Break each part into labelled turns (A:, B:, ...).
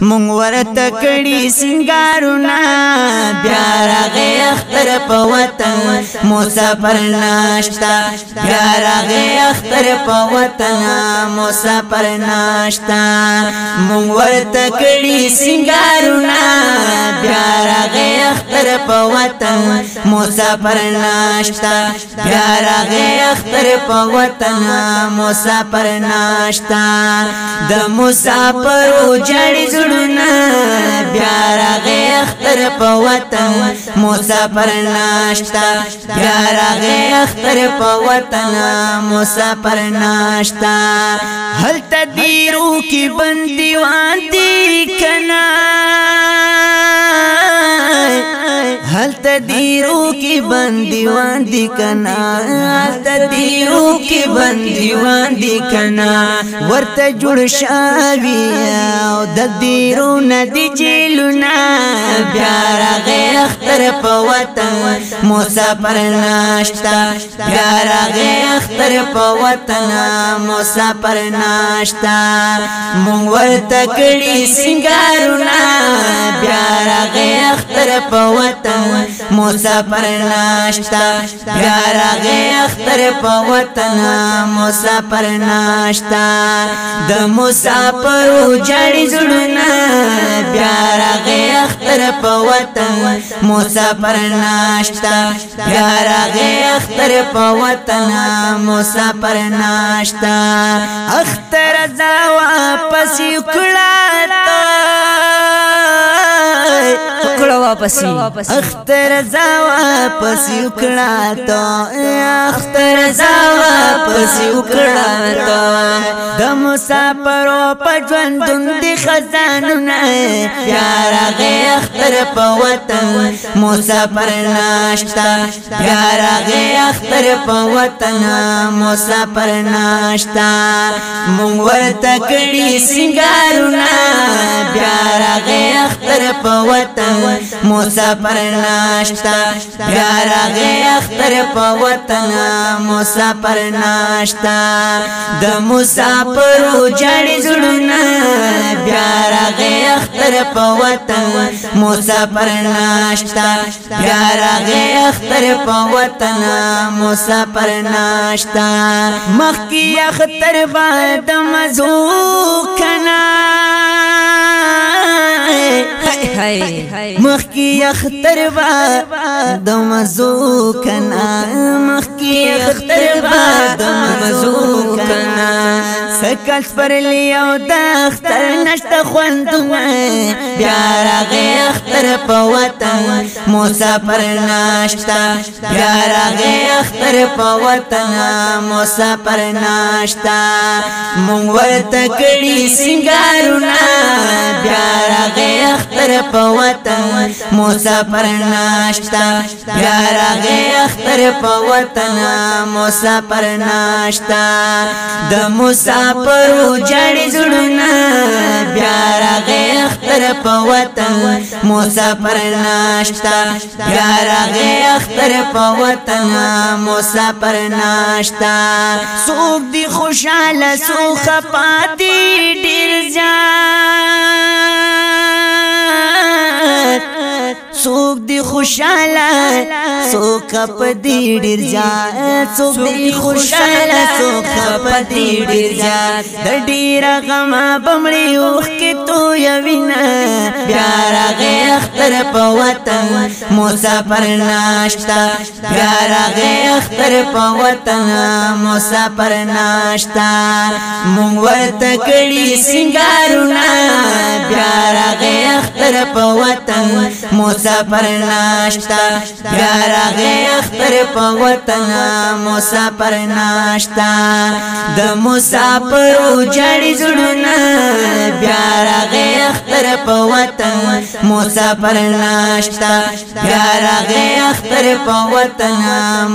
A: مونږ ورته کړي سنگارونه بیا راغی اختر په وطن مسافر ناشتا بیا راغی اختر په وطن مسافر ناشتا مونږ ورته کړي سنگارونه بیا راغی اختر په وطن مسافر ناشتا بیا راغی اختر په وطن مسافر ناشتا د مسافر جړې زړونه بیا راغی اختر په وطن مسافر ناشتا بیا راغی اختر په وطن مسافر ناشتا هلته دیرو کی بندیوان دی کنا هلته دیرو کی بندیوان دی کنا هلته دیرو کی بندیوان دی کنا ورته جوړ شاوی او د دیرو ندی جیلونا بیا راغی اختر په وطن مسافر ناشتا بیا راغی اختر په وطن مسافر ناشتا مونږ ورته کړي سنگارونه بیا راغی اختر په وطن مسافر ناشتا بیا راغی اختر په وطن مسافر ناشتا د مسافر جړې زړونه بیا راغی اختر په وطن مسافر ناشتا بیا راغی اختر په وطن مسافر ناشتا اختر ځا واپس کړه اختر ځا واپس وکړه ته اختر ځا واپس وکړه ته د مسافر په ژوندون دي خزانونه بیا راغی اختر په وطن مسافر ناشتا بیا راغی اختر په وطن مسافر ناشتا مونږ ورته کړي سنگارونه بیا راغی اختر په وطن مسافر ناشتا بیا راغی اختر په وطن مسافر ناشتا د مسافر جړې زړونه بیا راغی اختر په وطن مسافر ناشتا بیا راغی اختر په وطن مسافر ناشتا مخکی اختر بعد مزو کنا مخکی اختر بعد مزو کنا مخکی اختر بعد مزو کنا سکل پر لیو د اختر نشته خوندونه بیا راغی اختر په وطن مسافر ناشتا بیا راغی اختر په وطن مسافر ناشتا مونږ ورته کړي سنگارونه بیا راغی اختر په وطن مسافر ناشتا بیا راغی اختر په وطن مسافر ناشتا د مسافر جړې زړونه بیا راغی اختر په وطن مسافر ناشتا بیا راغی اختر په وطن مسافر ناشتا څوک دی خوشاله څوک خپه دی ډیر زیات څوک دی خوشاله څوک په دې ډیر زیات څوک دی خوشاله څوک په دې ډیر زیات د ډیر غم بمړي اوخ کې تو یوینا بیا راغی اختر په وطن مسافر ناشتا بیا راغی اختر په وطن مسافر ناشتا مونږ ورته کړي سنگارونه بیا راغی اختر په وطن مسافر ناشتا بیا راغی اختر په وطن مسافر ناشتا د مسافر جړې زړونه بیا راغی اختر په وطن مسافر ناشتا بیا راغی اختر په وطن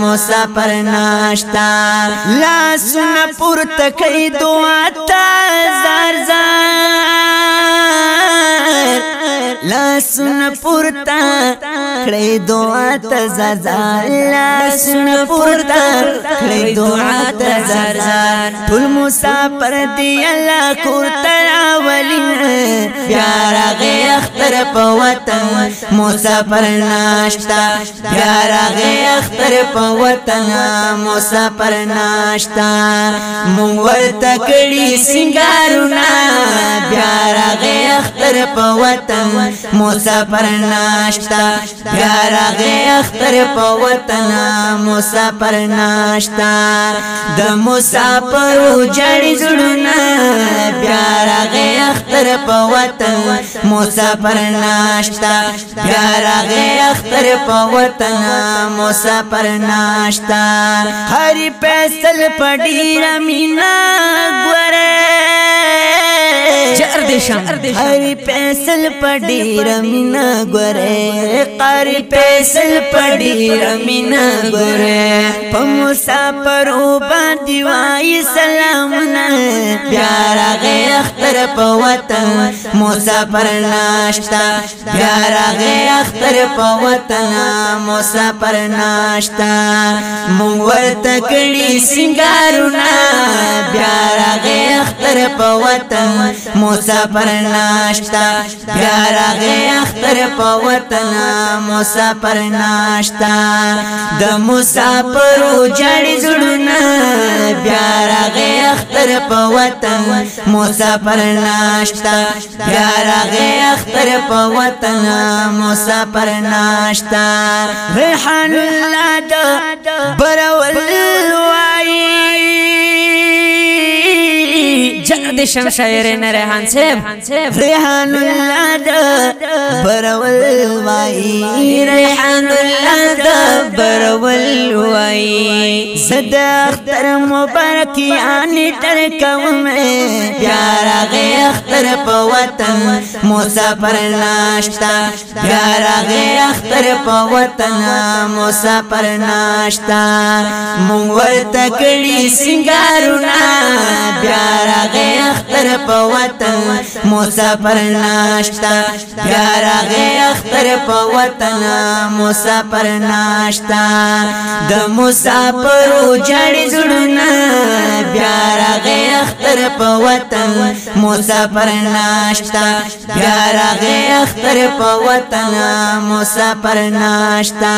A: مسافر ناشتا لاسونه پورته کړي دعا ته زار زار لاسونه پورته کړي دعا ته زار لاسونه پورته کړي دعا ته زار ټول مسافر دی الله کوته راولي بیا راغی اختر په وطن مسافر ناشتا بیا راغی اختر په وطن مسافر ناشتا مونږ ورته کړي سنگارونه بیا راغی اختر په وطن مسافر ناشتا بیا راغی اختر په وطن مسافر ناشتا د مسافر جړې زړونه بیا راغی اختر په وطن مسافر ناشتا بیا راغی اختر په وطن مسافر ناشتا هری فیصل پډیر مینا ګوره هری فیصل پډیر مینا ګوره قاری فیصل پډیر مینا ګوره په مسافر باندې وای سلامونه بیا راغی اختر په وطن مسافر ناشتا بیا راغی اختر په وطن مسافر ناشتا مونږ ورته کړي سنگارونه بیا راغی اختر په وطن مسافر ناشتا بیا راغی اختر په وطن مسافر ناشتا د مسافر جړې زړونه بیا راغی اختر په وطن مسافر ناشتا بیا راغی اختر په وطن مسافر ناشتا ریحان الله د برول وای
B: جرد شمشایر ریحان صاحب
A: ریحان الله د برول وای ریحان الله د برول وای زد اختر مبارکی آنی تر کوم بیا راغی اختر په وطن مسافر ناشتا بیا راغی اختر په وطن مسافر ناشتا مونږ ورته کړي سنگارونه بیا راغی اختر په وطن مسافر ناشتا بیا راغی اختر په وطن مسافر ناشتا د مسافر جړې زړونه بیا راغی اختر په وطن مسافر ناشتا بیا راغی اختر په وطن مسافر ناشتا